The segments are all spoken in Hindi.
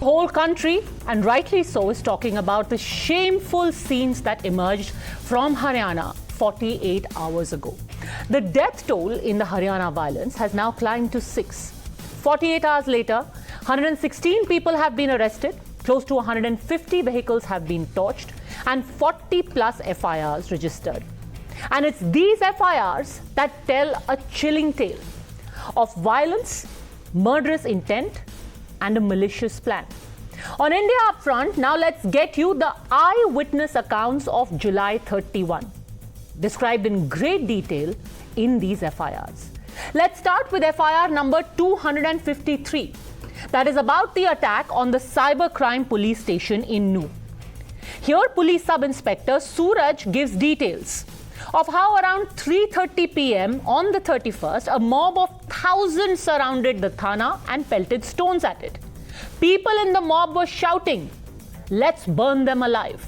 whole country, and rightly so, is talking about the shameful scenes that emerged from Haryana 48 hours ago. The death toll in the Haryana violence has now climbed to 6. 48 hours later, 116 people have been arrested, close to 150 vehicles have been torched, and 40 plus FIRs registered. And it's these FIRs that tell a chilling tale of violence, murderous intent, and a malicious plan. On India Upfront, now let's get you the eyewitness accounts of July 31, described in great detail in these FIRs. Let's start with FIR number 253. That is about the attack on the cybercrime police station in Nuh. Here, Police Sub-Inspector Suraj gives details of how around 3:30 p.m. on the 31st, a mob of thousands surrounded the Thana and pelted stones at it. People in the mob were shouting, "Let's burn them alive."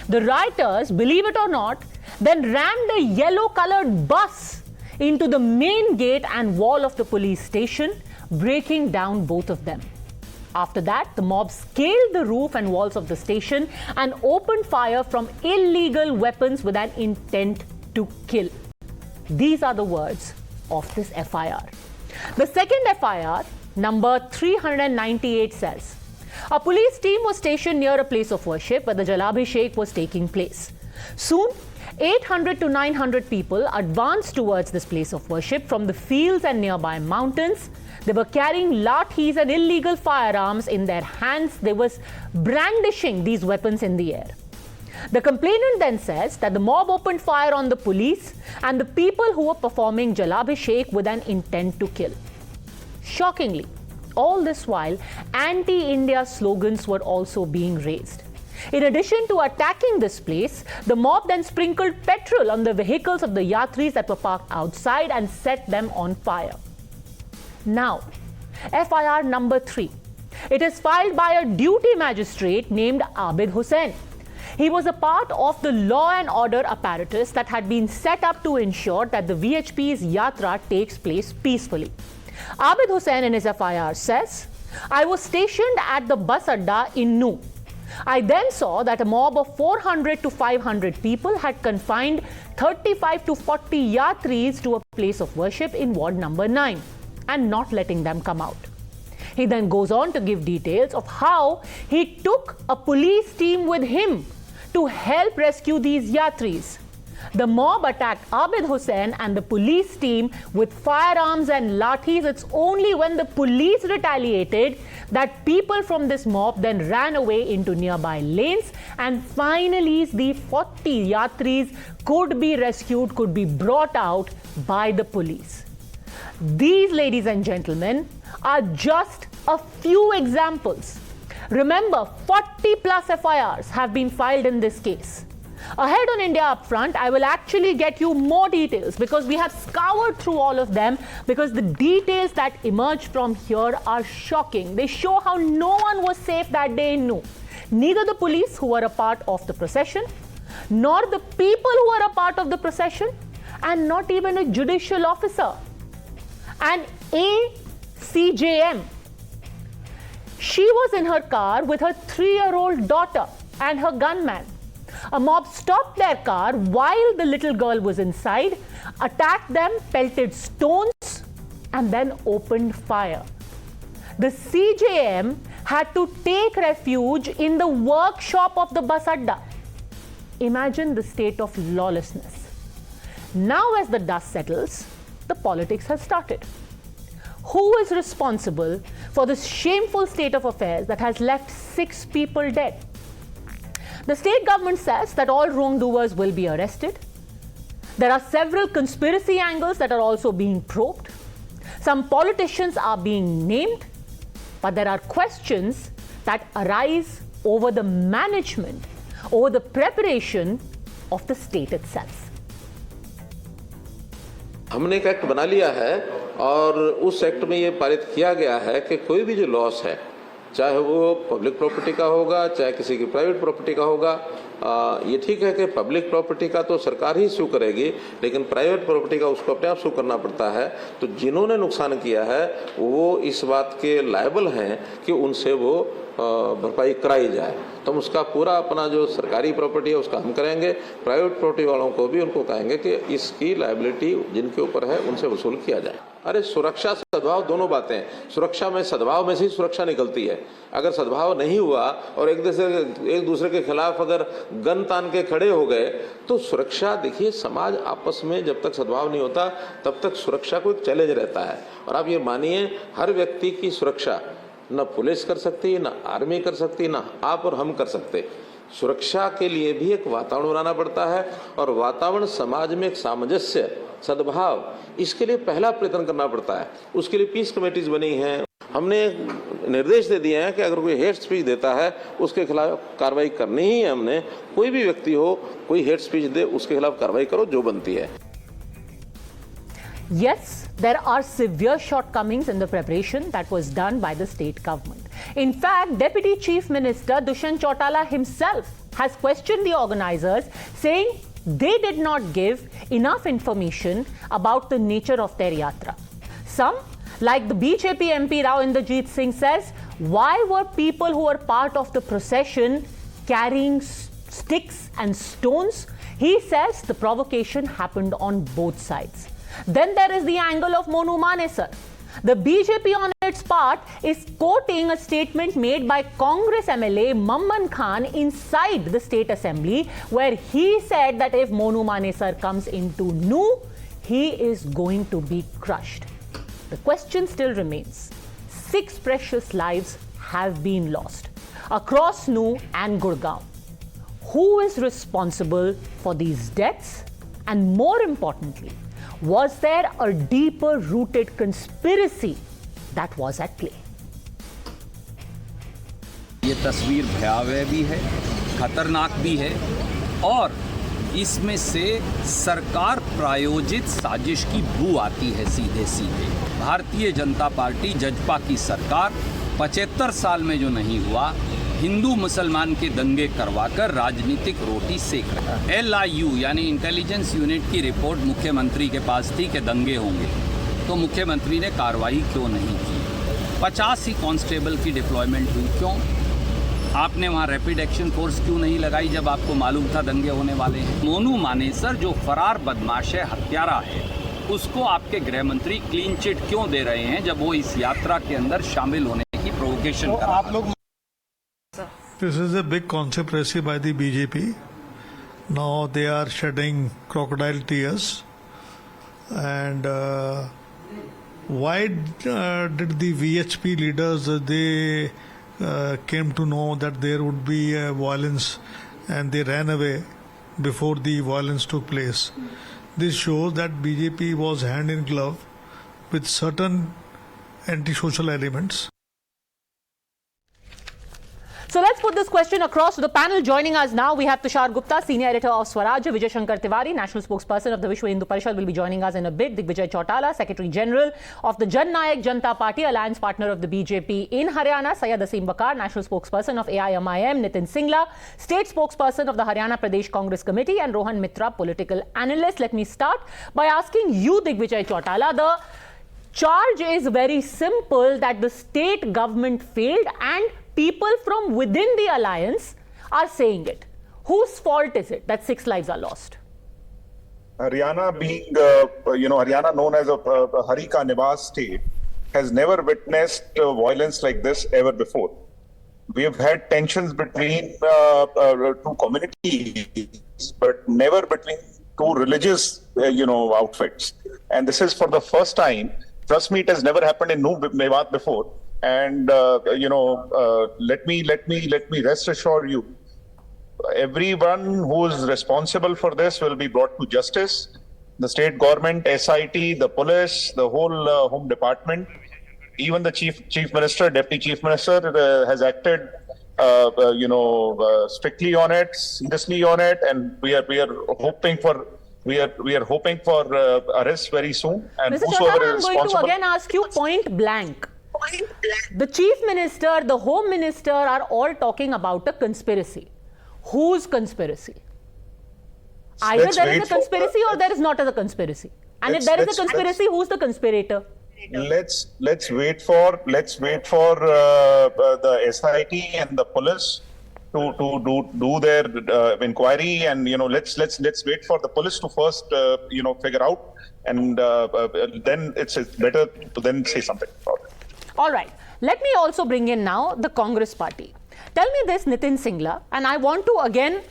The rioters, believe it or not, then rammed a yellow-colored bus into the main gate and wall of the police station, breaking down both of them. After that, the mob scaled the roof and walls of the station and opened fire from illegal weapons with an intent to kill. These are the words of this FIR. The second FIR, number 398, says, a police team was stationed near a place of worship where the Jalabhishek was taking place. Soon, 800 to 900 people advanced towards this place of worship from the fields and nearby mountains. They were carrying lathis and illegal firearms in their hands. They were brandishing these weapons in the air. The complainant then says that the mob opened fire on the police and the people who were performing Jalabhishek with an intent to kill. Shockingly, all this while, anti-India slogans were also being raised. In addition to attacking this place, the mob then sprinkled petrol on the vehicles of the yatris that were parked outside and set them on fire. Now, FIR number 3. It is filed by a duty magistrate named Abid Hussain. He was a part of the law and order apparatus that had been set up to ensure that the VHP's Yatra takes place peacefully. Abid Hussain in his FIR says, "I was stationed at the bus adda in Nuh. I then saw that a mob of 400 to 500 people had confined 35 to 40 yatris to a place of worship in ward number 9 and not letting them come out." He then goes on to give details of how he took a police team with him to help rescue these yatris. The mob attacked Abid Hussain and the police team with firearms and lathis. It's only when the police retaliated that people from this mob then ran away into nearby lanes, and finally the 40 yatris could be rescued, could be brought out by the police. These, ladies and gentlemen, are just a few examples. Remember, 40 plus FIRs have been filed in this case. Ahead on India Upfront, I will actually get you more details because we have scoured through all of them, because the details that emerge from here are shocking. They show how no one was safe that day in Nuh. Neither the police who were a part of the procession, nor the people who were a part of the procession, and not even a judicial officer. And ACJM, she was in her car with her 3-year-old daughter and her gunman. A mob stopped their car while the little girl was inside, attacked them, pelted stones, and then opened fire. The CJM had to take refuge in the workshop of the bus adda. Imagine the state of lawlessness. Now, as the dust settles, the politics has started. Who is responsible for this shameful state of affairs that has left 6 people dead? The state government says that all wrongdoers will be arrested. There are several conspiracy angles that are also being probed. Some politicians are being named, but there are questions that arise over the management, over the preparation of the state itself. हमने एक एक्ट बना लिया है और उस एक्ट में ये पारित किया गया है कि कोई भी जो लॉस है, चाहे वो पब्लिक प्रॉपर्टी का होगा, चाहे किसी की प्राइवेट प्रॉपर्टी का होगा, ये ठीक है कि पब्लिक प्रॉपर्टी का तो सरकार ही सू करेगी, लेकिन प्राइवेट प्रॉपर्टी का उसको अपने आप सू करना पड़ता है। तो जिन्होंने नुकसान किया है वो इस बात के लायबल हैं कि उनसे वो भरपाई कराई जाए। तो हम उसका पूरा अपना जो सरकारी प्रॉपर्टी है उसका हम करेंगे, प्राइवेट प्रॉपर्टी वालों को भी उनको कहेंगे कि इसकी लायबिलिटी जिनके ऊपर है उनसे वसूल किया जाए। अरे सुरक्षा सद्भाव दोनों बातें हैं। सुरक्षा में सद्भाव में से ही सुरक्षा निकलती है। अगर सद्भाव नहीं हुआ और एक दूसरे के खिलाफ अगर गन तान के खड़े हो गए तो सुरक्षा, देखिए समाज आपस में जब तक सद्भाव नहीं होता तब तक सुरक्षा को एक चैलेंज रहता है। और आप ये मानिए, हर व्यक्ति की सुरक्षा न पुलिस कर सकती, न आर्मी कर सकती, न आप और हम कर सकते। सुरक्षा के लिए भी एक वातावरण बनाना पड़ता है और वातावरण समाज में एक सामंजस्य, सद्भाव, इसके लिए पहला प्रयत्न करना पड़ता है। उसके लिए पीस कमेटीज बनी हैं। हमने निर्देश दे दिए हैं कि अगर कोई हेट स्पीच देता है उसके खिलाफ कार्रवाई करनी ही है। हमने, कोई भी व्यक्ति हो कोई हेट स्पीच दे उसके खिलाफ कार्रवाई करो जो बनती है। Yes, there are severe shortcomings in the preparation that was done by the state government. In fact, Deputy Chief Minister Dushyant Chautala himself has questioned the organizers, saying they did not give enough information about the nature of their yatra. Some, like the BJP MP Rao Inderjeet Singh, says, why were people who were part of the procession carrying sticks and stones? He says the provocation happened on both sides. Then there is the angle of Monu Manesar. The BJP on its part is quoting a statement made by Congress MLA Mamman Khan inside the State Assembly, where he said that if Monu Manesar comes into NU, he is going to be crushed. The question still remains. 6 precious lives have been lost across NU and Gurgaon. Who is responsible for these deaths? And more importantly, was there a deeper rooted conspiracy that was at play? ये तस्वीर भयावह भी है, खतरनाक भी है और इसमें से सरकार प्रायोजित साजिश की बू आती है सीधे सीधे। भारतीय जनता पार्टी जजपा की सरकार 75 साल में जो नहीं हुआ, हिंदू मुसलमान के दंगे करवाकर राजनीतिक रोटी सेक रहा है। LIU यानी इंटेलिजेंस यूनिट की रिपोर्ट मुख्यमंत्री के पास थी कि दंगे होंगे, तो मुख्यमंत्री ने कार्रवाई क्यों नहीं की? 50 ही कांस्टेबल की डिप्लॉयमेंट हुई, क्यों? आपने वहाँ रैपिड एक्शन फोर्स क्यों नहीं लगाई जब आपको मालूम था दंगे होने वाले हैं? मोनू मानेसर जो फरार बदमाश है, हत्यारा है, उसको आपके गृह मंत्री क्लीन चिट क्यों दे रहे हैं जब वो इस यात्रा के अंदर शामिल होने की प्रोवोकेशन कर रहा है? This is a big conspiracy by the BJP. Now they are shedding crocodile tears. And why did the VHP leaders, they came to know that there would be violence and they ran away before the violence took place? This shows that BJP was hand in glove with certain antisocial elements. So let's put this question across to the panel. Joining us now, we have Tushar Gupta, Senior Editor of Swaraj. Vijay Shankar Tiwari, National Spokesperson of the Vishwa Hindu Parishad, will be joining us in a bit. Digvijay Chautala, Secretary General of the Jan Nayak Janata Party, alliance partner of the BJP in Haryana. Syed Aseem Bakar, National Spokesperson of AIMIM. Nitin Singla, State Spokesperson of the Haryana Pradesh Congress Committee. And Rohan Mitra, Political Analyst. Let me start by asking you, Digvijay Chautala. The charge is very simple, that the state government failed and people from within the alliance are saying it. Whose fault is it that 6 lives are lost? Haryana being, Haryana known as a Hari Ka Niwas state, has never witnessed violence like this ever before. We have had tensions between two communities, but never between two religious, outfits. And this is for the first time. Trust me, it has never happened in Mewat before. And let me rest assure you, everyone who is responsible for this will be brought to justice. The state government, SIT, the police, the whole home department, even the chief minister, deputy chief minister has acted, strictly on it, seriously on it, and we are hoping for. We are hoping for arrest very soon. And Mr. Chautala, I'm going to again ask you point blank. The chief minister, the home minister are all talking about a conspiracy. Whose conspiracy? Either there is a conspiracy or there is not a conspiracy. And if there is a conspiracy, who's the conspirator? let's wait for the SIT and the police to do their inquiry, and let's wait for the police to first figure out, and then it's better to then say something about it. All right. Let me also bring in now the Congress party. Tell me this, Nitin Singla, and I want to again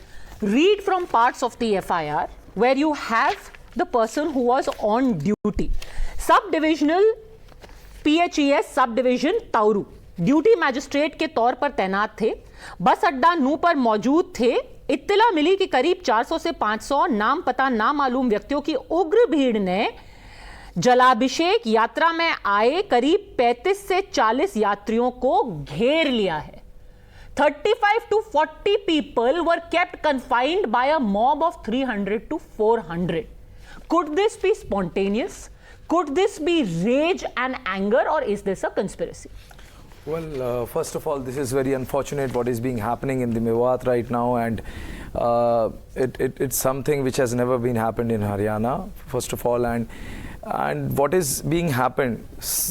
read from parts of the FIR where you have the person who was on duty. Sub-divisional PHES subdivision Tauru duty magistrate के तौर पर तैनात थे, बस अड्डा नू पर मौजूद थे। इत्तला मिली कि करीब 400 से 500 नाम पता नामालूम व्यक्तियों की उग्र भीड़ ने जलाभिषेक यात्रा में आए करीब 35 से 40 यात्रियों को घेर लिया है। 35 to 40 people were kept confined by a mob of 300 to 400. Could this be spontaneous? Could this be rage and anger, or is this a conspiracy? Well, first of all, this is very unfortunate what is being happening in the Mewat right now, and it's something which has never been happened in Haryana, first of all, and what is being happened,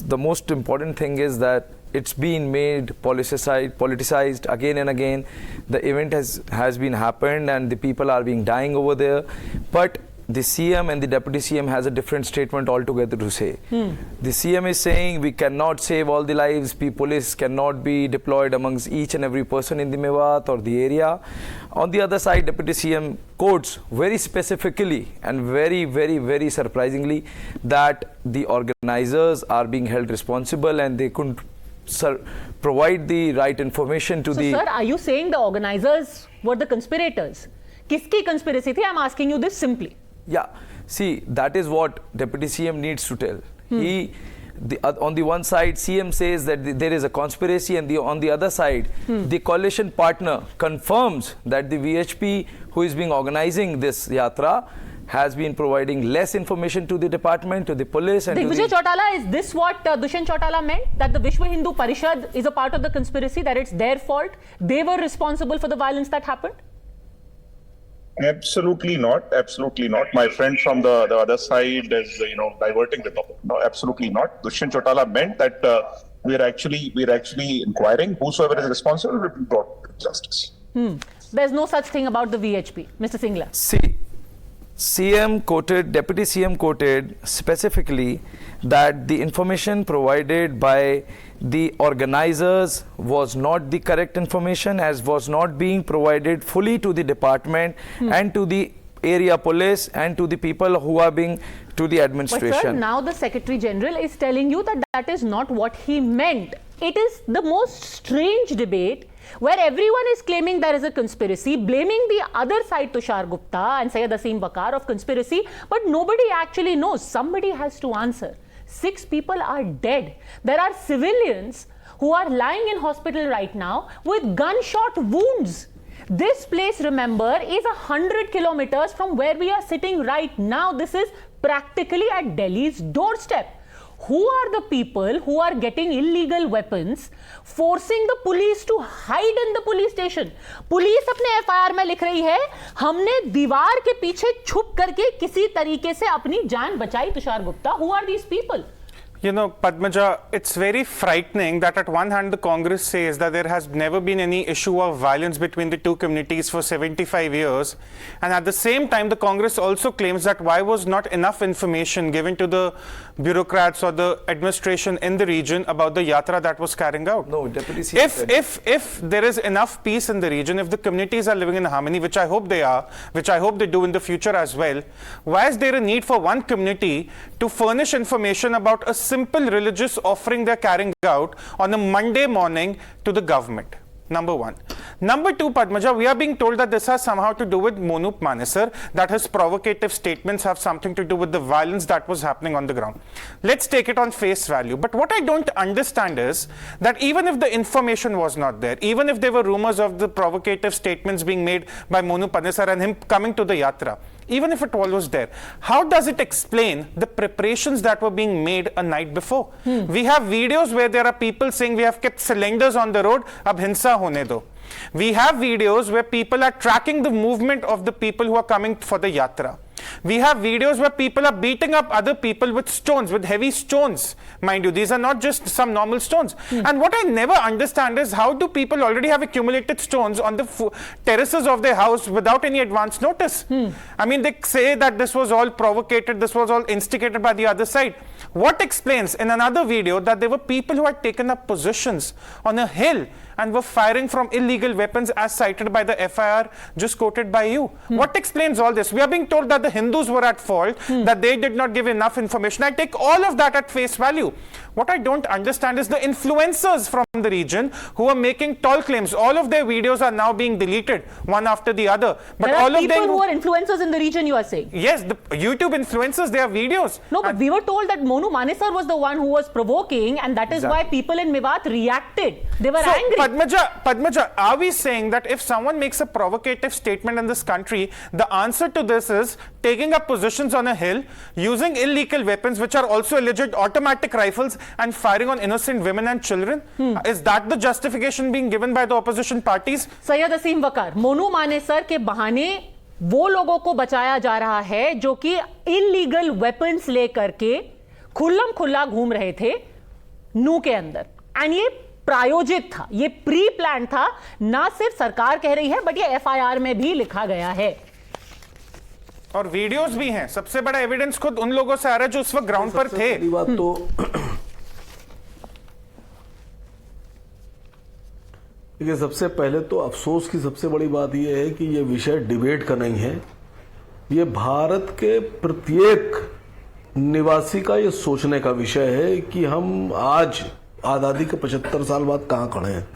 the most important thing is that it's been made politicized again and again. The event has been happened and the people are being dying over there, but the CM and the Deputy CM has a different statement altogether to say. The CM is saying we cannot save all the lives, police cannot be deployed amongst each and every person in the Mewat or the area. On the other side, Deputy CM quotes very specifically and very, very, very surprisingly that the organizers are being held responsible and they couldn't provide the right information to the... So, sir, are you saying the organizers were the conspirators? Kiski conspiracy thi? I'm asking you this simply. Yeah, see, that is what Deputy CM needs to tell. On the one side, CM says that there is a conspiracy, and on the other side, the coalition partner confirms that the VHP, who is being organizing this yatra, has been providing less information to the department, to the police, and Vijay Chautala, is this what Dushyant Chautala meant? That the Vishwa Hindu Parishad is a part of the conspiracy, that it's their fault? They were responsible for the violence that happened? Absolutely not. Absolutely not. My friend from the other side is, diverting the topic. No, absolutely not. Dushyant Chautala meant that we're actually inquiring. Whosoever is responsible will be brought to justice. There's no such thing about the VHP, Mr. Singla. See, Deputy CM quoted specifically that the information provided by the organizers was not the correct information, as was not being provided fully to the department and to the area police and to the people who are being to the administration. But sir, now the Secretary General is telling you that that is not what he meant. It is the most strange debate where everyone is claiming there is a conspiracy, blaming the other side, Tushar Gupta and Syed Aseem Waqar, of conspiracy, but nobody actually knows. Somebody has to answer. 6 people are dead. There are civilians who are lying in hospital right now with gunshot wounds. This place, remember, is 100 kilometers from where we are sitting right now. This is practically at Delhi's doorstep. Who are the people who are getting illegal weapons, forcing the police to hide in the police station? Police अपने FIR में लिख रही है, हमने दीवार के पीछे छुप करके किसी तरीके से अपनी जान बचाई. Tushar Gupta, who are these people? You know, Padmaja, it's very frightening that at one hand the Congress says that there has never been any issue of violence between the two communities for 75 years. And at the same time, the Congress also claims that why was not enough information given to the bureaucrats or the administration in the region about the yatra that was carrying out. No, Deputy CM If there is enough peace in the region, if the communities are living in harmony, which I hope they are, which I hope they do in the future as well, why is there a need for one community to furnish information about a simple religious offering they're carrying out on a Monday morning to the government? Number one. Number two, Padmaja, we are being told that this has somehow to do with Monoop Manesar, that his provocative statements have something to do with the violence that was happening on the ground. Let's take it on face value. But what I don't understand is that even if the information was not there, even if there were rumors of the provocative statements being made by Monoop Manesar and him coming to the yatra, even if it all was there, how does it explain the preparations that were being made a night before? We have videos where there are people saying we have kept cylinders on the road, ab hinsa hone do. We have videos where people are tracking the movement of the people who are coming for the yatra. We have videos where people are beating up other people with stones, with heavy stones. Mind you, these are not just some normal stones. And what I never understand is how do people already have accumulated stones on the terraces of their house without any advance notice? I mean, they say that this was all provocated, this was all instigated by the other side. What explains in another video that there were people who had taken up positions on a hill and were firing from illegal weapons as cited by the FIR just quoted by you? What explains all this? We are being told that the Hindus were at fault, that they did not give enough information. I take all of that at face value. What I don't understand is the influencers from the region who are making tall claims. All of their videos are now being deleted one after the other. But there are all of people them who are influencers in the region, you are saying? Yes, the YouTube influencers, they have videos. No, but we were told that Monu Manesar was the one who was provoking, and that is why people in Mewat reacted. They were angry. Padmaja, are we saying that if someone makes a provocative statement in this country, the answer to this is taking up positions on a hill, using illegal weapons, which are also alleged automatic rifles, and firing on innocent women and children? Is that the justification being given by the opposition parties? Syed असीम वकार, मोनू मानेसर के बहाने वो लोगों को बचाया जा रहा है जो कि इलीगल वेपन्स लेकर के खुल्लम खुल्ला घूम रहे थे नू के अंदर, एंड ये प्रायोजित था, ये प्री प्लान था, ना सिर्फ सरकार कह रही है बट ये FIR में भी लिखा गया है और वीडियोस भी हैं। सबसे बड़ा एविडेंस खुद उन लोगों से आ रहा है जो उस वक्त ग्राउंड पर थे। बात तो देखिए, सबसे पहले तो अफसोस की सबसे बड़ी बात यह है कि यह विषय डिबेट का नहीं है। ये भारत के प्रत्येक निवासी का ये सोचने का विषय है कि हम आज आजादी के 75 साल बाद कहां खड़े हैं,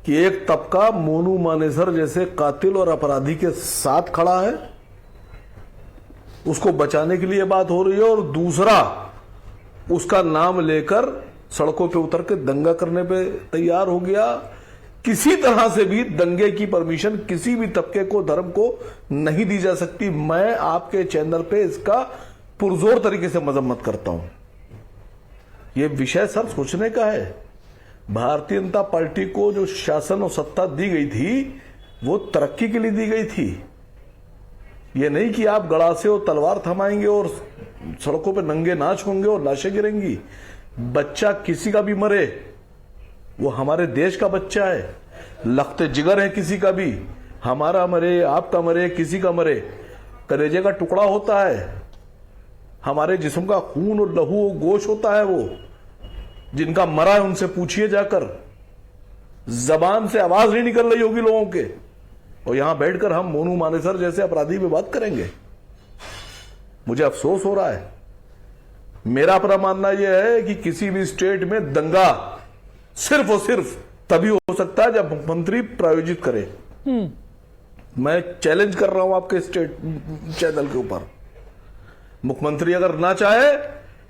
कि एक तबका मोनू मानेसर जैसे कातिल और अपराधी के साथ खड़ा है, उसको बचाने के लिए बात हो रही है, और दूसरा उसका नाम लेकर सड़कों पे उतर के दंगा करने पे तैयार हो गया। किसी तरह से भी दंगे की परमिशन किसी भी तबके को, धर्म को नहीं दी जा सकती। मैं आपके चैनल पे इसका पुरजोर तरीके से मजम्मत करता हूं। यह विषय सर सोचने का है। भारतीय जनता पार्टी को जो शासन और सत्ता दी गई थी वो तरक्की के लिए दी गई थी। ये नहीं कि आप गड़ासे और तलवार थमाएंगे और सड़कों पे नंगे नाच होंगे और लाशें गिरेंगी। बच्चा किसी का भी मरे वो हमारे देश का बच्चा है, लख्ते जिगर है किसी का भी, हमारा मरे, आपका मरे, किसी का मरे, कलेजे का टुकड़ा होता है, हमारे जिस्म का खून और लहू और गोश होता है। वो जिनका मरा है उनसे पूछिए जाकर, जबान से आवाज नहीं निकल रही होगी लोगों के, और यहां बैठकर हम मोनू मानेसर जैसे अपराधी पे बात करेंगे। मुझे अफसोस हो रहा है। मेरा अपना मानना यह है कि किसी भी स्टेट में दंगा सिर्फ और सिर्फ तभी हो सकता है जब मुख्यमंत्री प्रायोजित करे। मैं चैलेंज कर रहा हूं आपके स्टेट चैनल के ऊपर, मुख्यमंत्री अगर ना चाहे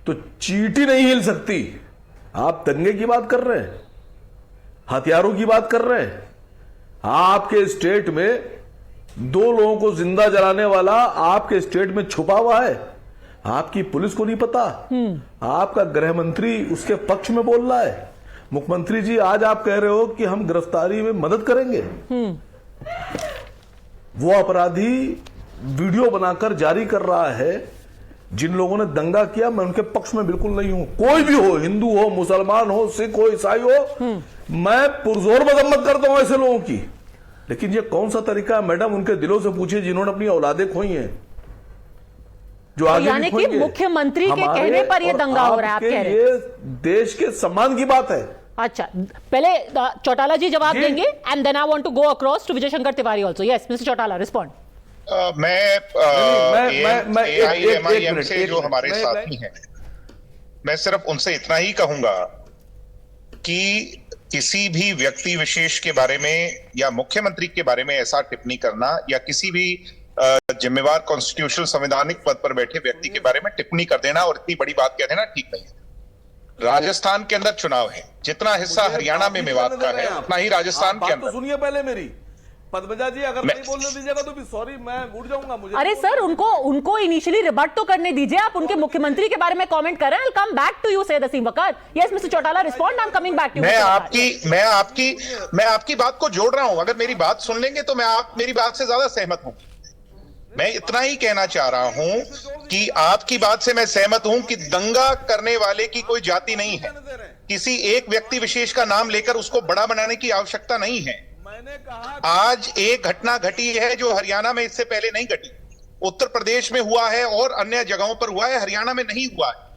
तो चींटी नहीं हिल सकती। आप दंगे की बात कर रहे हैं, हथियारों की बात कर रहे हैं। आपके स्टेट में 2 लोगों को जिंदा जलाने वाला आपके स्टेट में छुपा हुआ है, आपकी पुलिस को नहीं पता। आपका गृह मंत्री उसके पक्ष में बोल रहा है। मुख्यमंत्री जी, आज आप कह रहे हो कि हम गिरफ्तारी में मदद करेंगे। वो अपराधी वीडियो बनाकर जारी कर रहा है। जिन लोगों ने दंगा किया, मैं उनके पक्ष में बिल्कुल नहीं हूं। कोई भी हो, हिंदू हो, मुसलमान हो, सिख हो, ईसाई हो, मैं पुरजोर मजम्मत करता हूं ऐसे लोगों की। लेकिन ये कौन सा तरीका है मैडम? उनके दिलों से पूछिए जिन्होंने अपनी औलादें खोई हैं, जो आगे यानी कि मुख्यमंत्री के कहने पर ये दंगा हो रहा है, आप कह रहे हैं। ये देश के सम्मान की बात है। अच्छा, पहले चौटाला जी जवाब देंगे, and then I want to go across to Vijay Shankar Tiwari also. Yes mister Chautala, respond. मैं AIMIM से जो हमारे साथी हैं, मैं सिर्फ उनसे इतना ही कहूंगा कि किसी भी व्यक्ति विशेष के बारे में या मुख्यमंत्री के बारे में ऐसा टिप्पणी करना, या किसी भी जिम्मेवार कॉन्स्टिट्यूशनल संवैधानिक पद पर बैठे व्यक्ति के बारे में टिप्पणी कर देना और इतनी बड़ी बात कह देना ठीक नहीं है। राजस्थान के अंदर चुनाव है, जितना हिस्सा हरियाणा में मेवात का है उतना ही राजस्थान के अंदर। सुनिए पहले मेरी पद्मजा जी, अगर नहीं बोलने दीजिएगा तो भी सॉरी, मैं उठ जाऊंगा। मुझे अरे सर, उनको इनिशियली रिबट तो करने दीजिए। आप उनके मुख्यमंत्री के बारे में कमेंट कर रहे हैं। I'll come back to you, Syed Asim Waqar. Yes, Mr. Chautala, respond. I'm coming back to you. मैं आपकी बात को जोड़ रहा हूं। अगर मेरी बात सुन लेंगे तो मैं मेरी बात से ज्यादा सहमत हूं। मैं इतना ही कहना चाह रहा हूं कि आपकी बात से मैं सहमत हूं कि दंगा करने वाले की कोई जाति नहीं है। किसी एक व्यक्ति विशेष का नाम लेकर उसको बड़ा बनाने की आवश्यकता नहीं है। आज एक घटना घटी है जो हरियाणा में इससे पहले नहीं घटी, उत्तर प्रदेश में हुआ है और अन्य जगहों पर हुआ है, हरियाणा में नहीं हुआ है।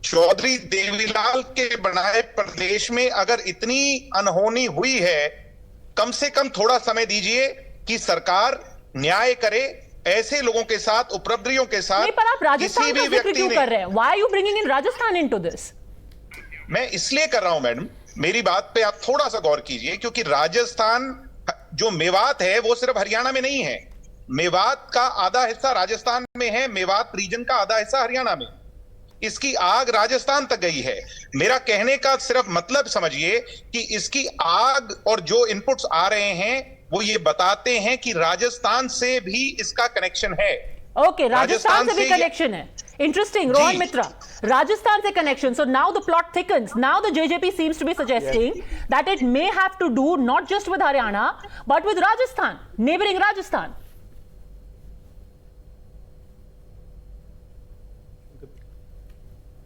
चौधरी देवीलाल के बनाए प्रदेश में अगर इतनी अनहोनी हुई है, कम से कम थोड़ा समय दीजिए कि सरकार न्याय करे ऐसे लोगों के साथ, उपद्रवियों के साथ। नहीं, पर आप राजस्थान का जिक्र क्यों कर रहे हैं? Why are you bringing in Rajasthan into this? मैं इसलिए कर रहा हूं मैडम, मेरी बात पे आप थोड़ा सा गौर कीजिए, क्योंकि राजस्थान जो मेवात है वो सिर्फ हरियाणा में नहीं है। मेवात का आधा हिस्सा राजस्थान में है, मेवात रीजन का आधा हिस्सा हरियाणा में। इसकी आग राजस्थान तक गई है। मेरा कहने का सिर्फ मतलब समझिए कि इसकी आग और जो इनपुट्स आ रहे हैं वो ये बताते हैं कि राजस्थान से भी इसका कनेक्शन है। ओके, राजस्थान से भी कनेक्शन है। इंटरेस्टिंग, रोहन मित्रा, राजस्थान से connection. So now the plot thickens. Now the JJP seems to be suggesting that it may have to do not just with Haryana but with Rajasthan, neighboring Rajasthan.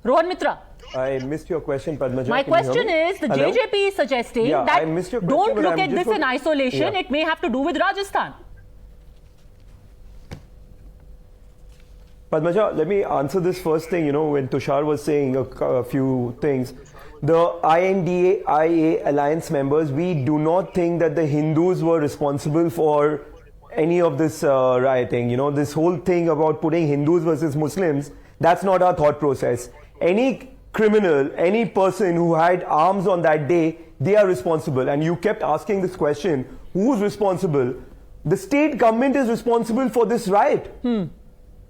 Rohan Mitra. I missed your question, Padmaja. My question is, the Hello? JJP is suggesting that I missed your question, don't but look I'm at just this in isolation. It may have to do with Rajasthan. Padmaja, let me answer this first thing. You know, when Tushar was saying a few things, the INDA alliance members, we do not think that the Hindus were responsible for any of this rioting. You know, this whole thing about putting Hindus versus Muslims, that's not our thought process. Any criminal, any person who had arms on that day, they are responsible. And you kept asking this question, who's responsible? The state government is responsible for this riot.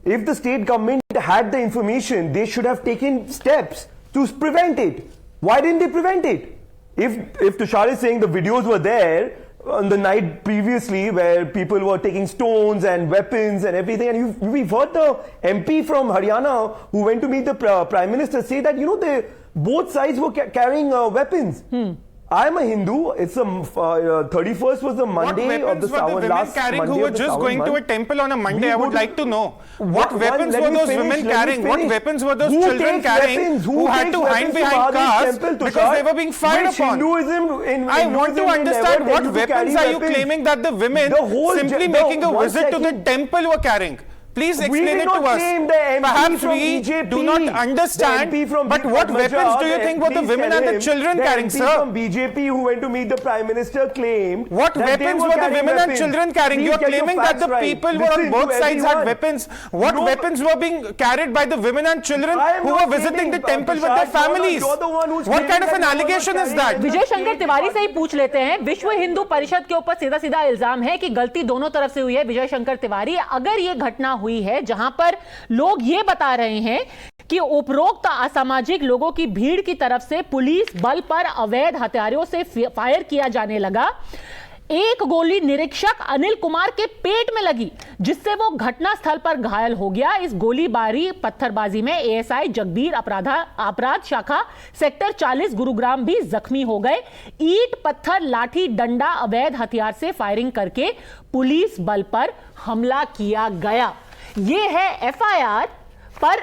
If the state government had the information, they should have taken steps to prevent it. Why didn't they prevent it? If Tushar is saying the videos were there on the night previously where people were taking stones and weapons and everything, and we've heard the MP from Haryana who went to meet the Prime Minister say that, you know, both sides were carrying weapons. I'm a Hindu. It's the 31st was the Monday of the Sawan, last Monday who were just going to a temple on a Monday? I would like to know what weapons were those women carrying? What weapons were those children carrying who had to hide behind cars because they were being fired upon? I want to understand what weapons are you claiming that the women simply making a visit to the temple were carrying? Please explain it to us. Perhaps we do not understand, but what weapons do you think were the women and the children carrying, sir? The MP from BJP who went to meet the Prime Minister claimed what weapons were the women and children carrying? You are claiming that the people were on both sides had weapons. What weapons were being carried by the women and children who were visiting the temple with their families? What kind of an allegation is that? विजय शंकर तिवारी से ही पूछ लेते हैं. विश्व हिंदू परिषद के ऊपर सीधा सीधा इल्जाम है कि गलती दोनों तरफ से हुई है. विजय शंकर तिवारी, अगर ये घटना हुई है जहां पर लोग ये बता रहे हैं कि उपरोक्त असामाजिक लोगों की भीड़ की तरफ से पुलिस बल पर अवैध हथियारों से फायर किया जाने लगा, एक गोली निरीक्षक अनिल कुमार के पेट में लगी जिससे वो घटना स्थल पर घायल हो गया. इस गोलीबारी पत्थरबाजी में एएसआई जगबीर अपराध शाखा सेक्टर 40 गुरुग्राम भी जख्मी हो गए. ईंट पत्थर लाठी डंडा अवैध हथियार से फायरिंग करके पुलिस बल पर हमला किया गया. ये है एफआईआर, पर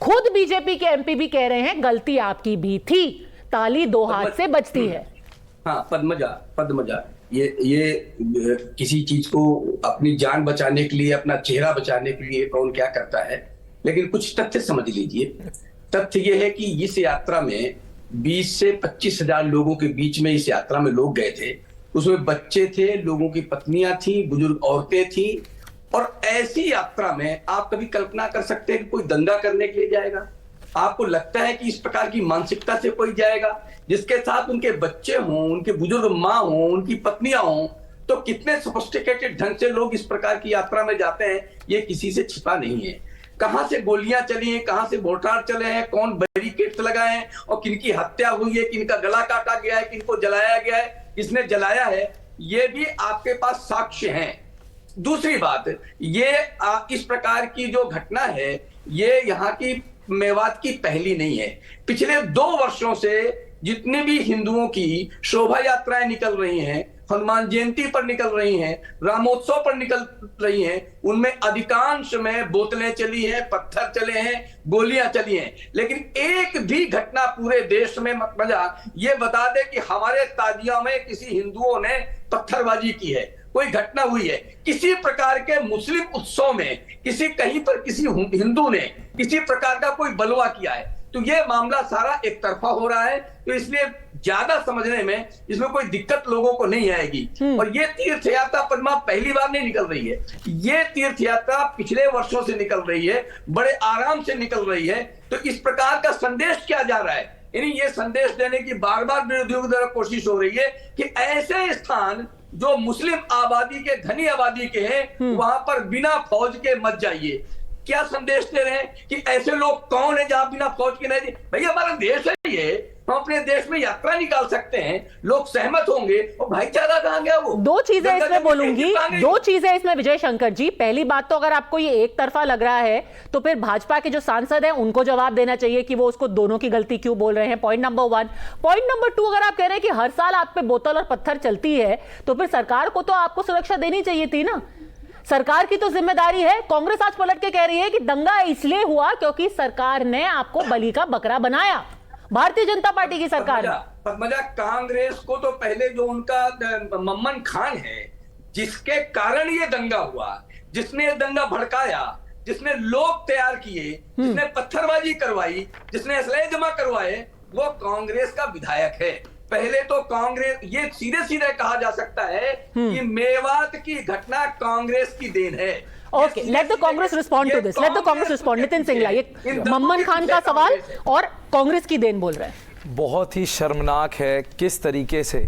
खुद बीजेपी के एमपी भी कह रहे हैं गलती आपकी भी थी. ताली दो हाथ से बजती है. हाँ, पद्मजा ये किसी चीज को अपनी जान बचाने के लिए, अपना चेहरा बचाने के लिए कौन क्या करता है, लेकिन कुछ तथ्य समझ लीजिए. तथ्य ये है कि इस यात्रा में 20 से 25 हजार लोगों के बीच में इस यात्रा में लोग गए थे. उसमें बच्चे थे, लोगों की पत्नियां थी, बुजुर्ग औरतें थी. और ऐसी यात्रा में आप कभी कल्पना कर सकते हैं कि कोई दंगा करने के लिए जाएगा? आपको लगता है कि इस प्रकार की मानसिकता से कोई जाएगा जिसके साथ उनके बच्चे हों, उनके बुजुर्ग माँ हों, उनकी पत्नियां हों? तो कितने सोफिस्टिकेटेड ढंग से लोग इस प्रकार की यात्रा में जाते हैं, ये किसी से छिपा नहीं है. कहां से गोलियां चली हैं, कहां से मोर्टार चले हैं, कौन बैरिकेड्स लगाए हैं और किनकी हत्या हुई है, किनका गला काटा गया है, किनको जलाया गया है, किसने जलाया है, ये भी आपके पास साक्ष्य हैं. दूसरी बात, ये इस प्रकार की जो घटना है ये यहाँ की मेवात की पहली नहीं है. पिछले 2 वर्षों से जितने भी हिंदुओं की शोभा यात्राएं निकल रही हैं, हनुमान जयंती पर निकल रही हैं, रामोत्सव पर निकल रही हैं, उनमें अधिकांश में बोतलें चली हैं, पत्थर चले हैं, गोलियां चली हैं। लेकिन एक भी घटना पूरे देश में मत मजा ये बता दे कि हमारे ताजिया में किसी हिंदुओं ने पत्थरबाजी की है, कोई घटना हुई है। किसी प्रकार के मुस्लिम उत्सव में किसी कहीं पर किसी हिंदू ने किसी प्रकार का कोई बलवा किया है, तो ये मामला सारा एक तरफा हो रहा है। तो इसलिए ज्यादा समझने में इसमें कोई दिक्कत लोगों को नहीं आएगी। और ये तीर्थ यात्रा पद्मा पहली बार नहीं निकल रही है, ये तीर्थ यात्रा पिछले वर्षों से निकल रही है, बड़े आराम से निकल रही है। तो इस प्रकार का संदेश क्या जा रहा है, यानी ये संदेश देने की बार बार विरोधियों की तरफ कोशिश हो रही है कि ऐसे स्थान जो मुस्लिम आबादी के, घनी आबादी के हैं, वहां पर बिना फौज के मत जाइए। क्या संदेश दे रहे हैं कि ऐसे लोग कौन है जहां बिना फौज के नहीं? भैया हमारा देश है ये, हम अपने देश में यात्रा निकाल सकते हैं, लोग सहमत होंगे। और भाईचारा कहां गया? वो दो चीजें इसमें बोलूंगी, दो चीजें इसमें विजय शंकर जी। पहली बात तो अगर आपको ये एक तरफा लग रहा है तो फिर भाजपा के जो सांसद हैं उनको जवाब देना चाहिए कि वो उसको दोनों की गलती क्यों बोल रहे हैं। Point number 1। पॉइंट नंबर 2, अगर आप कह रहे हैं कि हर साल आप पे बोतल और पत्थर चलती है तो फिर सरकार को तो आपको सुरक्षा देनी चाहिए थी ना। सरकार की तो जिम्मेदारी है। कांग्रेस आज पलट के कह रही है कि दंगा इसलिए हुआ क्योंकि सरकार ने आपको बलि का बकरा बनाया, भारतीय जनता पार्टी की सरकार ने। पद्मजा, कांग्रेस को तो पहले जो उनका मम्मन खान है, जिसके कारण ये दंगा हुआ, जिसने दंगा भड़काया, जिसने लोग तैयार किए, जिसने पत्थरबाजी करवाई, जिसने असलहे जमा करवाए, वो कांग्रेस का विधायक है। पहले तो कांग्रेस, ये सीधे सीधे कहा जा सकता है कि मेवात की घटना कांग्रेस की देन है। Okay, let the Congress respond to this, let the Congress respond. Nitin Singla, ये मम्मन खान का सवाल और कांग्रेस की देन बोल रहे हैं। बहुत ही शर्मनाक है किस तरीके से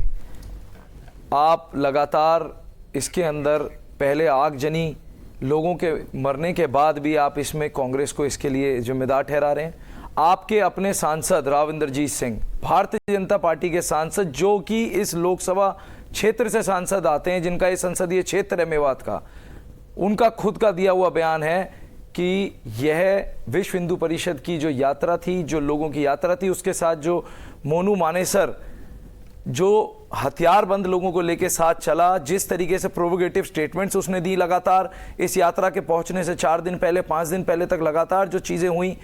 आप लगातार इसके अंदर पहले आगजनी लोगों के मरने के बाद भी आप इसमें कांग्रेस को इसके लिए जिम्मेदार ठहरा रहे हैं। आपके अपने सांसद राव इंद्रजीत सिंह, भारतीय जनता पार्टी के सांसद, जो कि इस लोकसभा क्षेत्र से सांसद आते हैं, जिनका ये संसदीय क्षेत्र है मेवात का, उनका खुद का दिया हुआ बयान है कि यह विश्व हिंदू परिषद की जो यात्रा थी, जो लोगों की यात्रा थी, उसके साथ जो मोनू मानेसर जो हथियारबंद लोगों को लेके साथ चला, जिस तरीके से प्रोवोकेटिव स्टेटमेंट्स उसने दी लगातार इस यात्रा के पहुंचने से 4 दिन पहले, 5 दिन पहले तक लगातार जो चीज़ें हुई,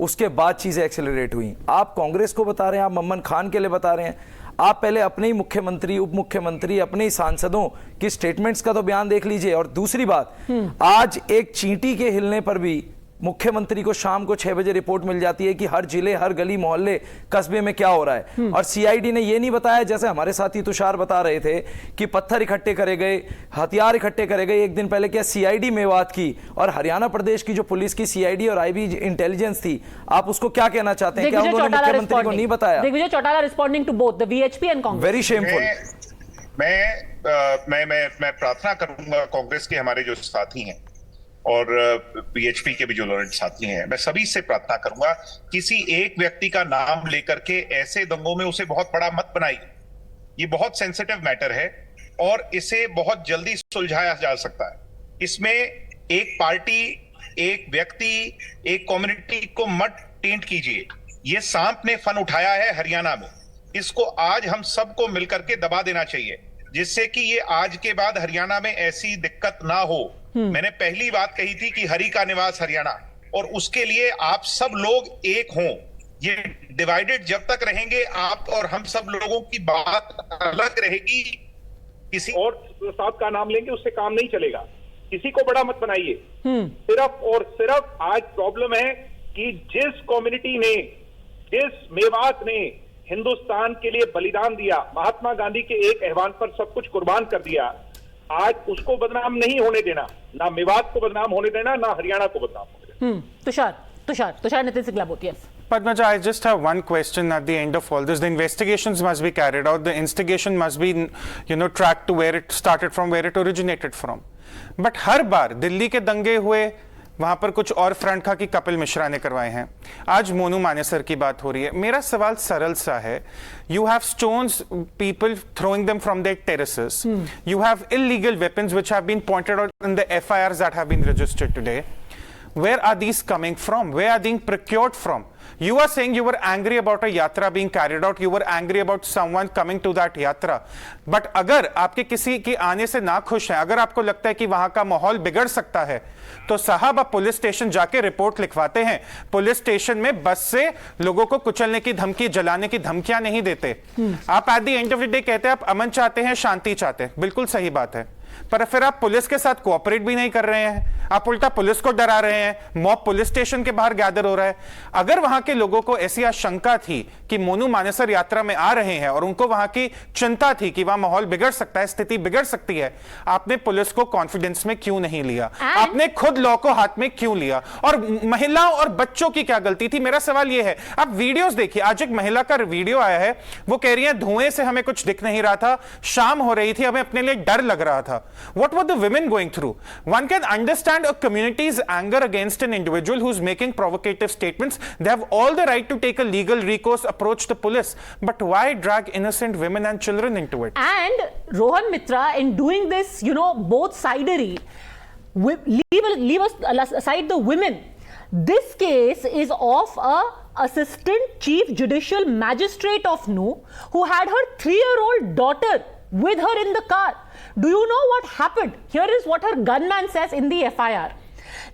उसके बाद चीज़ें एक्सेलरेट हुई। आप कांग्रेस को बता रहे हैं, आप मम्मन खान के लिए बता रहे हैं। आप पहले अपने ही मुख्यमंत्री, उप मुख्यमंत्री, अपने ही सांसदों की स्टेटमेंट्स का तो बयान देख लीजिए। और दूसरी बात, आज एक चींटी के हिलने पर भी मुख्यमंत्री को शाम को 6 बजे रिपोर्ट मिल जाती है कि हर जिले, हर गली मोहल्ले, कस्बे में क्या हो रहा है। और सीआईडी ने यह नहीं बताया, जैसे हमारे साथी तुषार बता रहे थे, कि पत्थर इकट्ठे करे गए, हथियार इकट्ठे करे गए। एक दिन पहले क्या सीआईडी मेवात की और हरियाणा प्रदेश की जो पुलिस की सीआईडी और आईबी इंटेलिजेंस थी, आप उसको क्या कहना चाहते हैं? क्या उन्होंने मुख्यमंत्री को नहीं बताया? Digvijay Chautala responding to both the VHP and Congress. Very shameful. मैं प्रार्थना करूंगा कांग्रेस के हमारे जो साथी हैं और बीएचपी के भी जो लॉरेंट साथी हैं, मैं सभी से प्रार्थना करूंगा, किसी एक व्यक्ति का नाम लेकर के ऐसे दंगों में उसे बहुत बड़ा मत बनाइए। ये बहुत सेंसिटिव मैटर है और इसे बहुत जल्दी सुलझाया जा सकता है। इसमें एक पार्टी, एक व्यक्ति, एक कम्युनिटी को मत टेंट कीजिए। ये सांप ने फन उठाया है हरियाणा में, इसको आज हम सबको मिलकर के दबा देना चाहिए, जिससे कि ये आज के बाद हरियाणा में ऐसी दिक्कत ना हो। मैंने पहली बात कही थी कि हरि का निवास हरियाणा, और उसके लिए आप सब लोग एक हों। ये डिवाइडेड जब तक रहेंगे, आप और हम सब लोगों की बात अलग रहेगी, किसी और साथ का नाम लेंगे उससे काम नहीं चलेगा। किसी को बड़ा मत बनाइए। सिर्फ और सिर्फ आज प्रॉब्लम है कि जिस कम्युनिटी ने, जिस मेवात ने हिंदुस्तान के लिए बलिदान दिया, महात्मा गांधी के एक आह्वान पर सब कुछ कुर्बान कर दिया, आज उसको बदनाम नहीं होने देना, ना मेवात को बदनाम होने देना, ना हरियाणा को बदनाम होने देना। Tushar Nitin Singla both, yes. Padmaja, I just have one question at the end of all this. The investigations must be carried out. The instigation must be, tracked to where it started from, where it originated from. But हर बार दिल्ली के दंगे हुए, वहां पर कुछ और फ्रंट खा की कपिल मिश्रा ने करवाए हैं। आज मोनू मानेसर की बात हो रही है। मेरा सवाल सरल सा है, you have stones, people throwing them from their terraces, you have illegal weapons which have been pointed out in the FIRs that have been registered today. where are these coming from? Where are they procured from? You are saying you were angry about a yatra being carried out. You were angry about someone coming to that yatra. But अगर आपके किसी के आने से ना खुश हैं, अगर आपको लगता है कि वहां का माहौल बिगड़ सकता है, तो साहब आप पुलिस स्टेशन जाके रिपोर्ट लिखवाते हैं। पुलिस स्टेशन में बस से लोगों को कुचलने की धमकी, जलाने की धमकियां नहीं देते। आप at the end of the day कहते हैं आप अमन चाहते हैं, शांति चाहते हैं, बिल्कुल सही बात है, पर फिर आप पुलिस के साथ कोऑपरेट भी नहीं कर रहे हैं। आप उल्टा पुलिस को डरा रहे हैं। मॉब पुलिस स्टेशन के बाहर गैदर हो रहा है। अगर वहां के लोगों को ऐसी आशंका थी कि मोनू मानेसर यात्रा में आ रहे हैं और उनको वहां की चिंता थी कि वहां माहौल बिगड़ सकता है, स्थिति बिगड़ सकती है, आपने पुलिस को कॉन्फिडेंस में क्यों नहीं लिया? आपने खुद लॉ को हाथ में क्यों लिया? और महिलाओं और बच्चों की क्या गलती थी? मेरा सवाल यह है, आप वीडियोस देखिए। आज एक महिला का वीडियो आया है, वो कह रही है धुएं से हमें कुछ दिख नहीं रहा था, शाम हो रही थी, हमें अपने लिए डर लग रहा था। What were the women going through? One can understand a community's anger against an individual who's making provocative statements. They have all the right to take a legal recourse, approach the police. But why drag innocent women and children into it? And Rohan Mitra, in doing this, both sidery, leave aside the women. This case is of a assistant chief judicial magistrate of Nuh who had her 3-year-old daughter with her in the car. Do you know what happened? Here is what her gunman says in the FIR.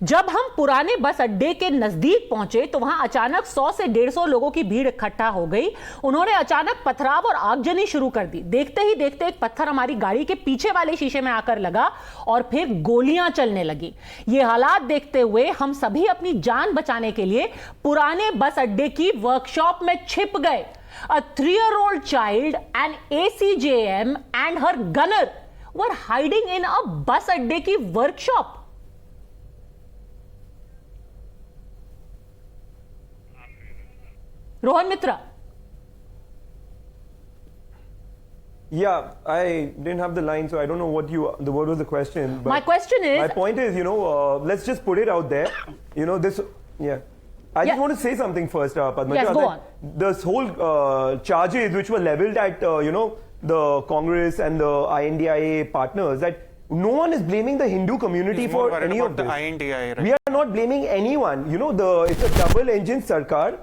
जब हम पुराने बस अड्डे के नजदीक पहुंचे तो वहां अचानक 100 से 150 लोगों की भीड़ इकट्ठा हो गई। उन्होंने अचानक पथराव और आगजनी शुरू कर दी। देखते ही देखते एक पत्थर हमारी गाड़ी के पीछे वाले शीशे में आकर लगा और फिर गोलियां चलने लगी। ये हालात देखते हुए हम सभी अपनी जान बचाने के लिए पुराने बस अड्डे की वर्कशॉप में छिप गए। A 3-year-old child, an ACJM and her gunner were hiding in a bus अड्डे की workshop. Rohan Mitra. Yeah, I didn't have the line, so I don't know what was the question. But my question is, my point is, let's just put it out there. I just want to say something first, Padmaja. Yes, go on. This whole charges which were leveled at, the Congress and the INDIA partners, that no one is blaming the Hindu community for any of this. The INDIA, right? We are not blaming anyone. It's a double-engine sarkar.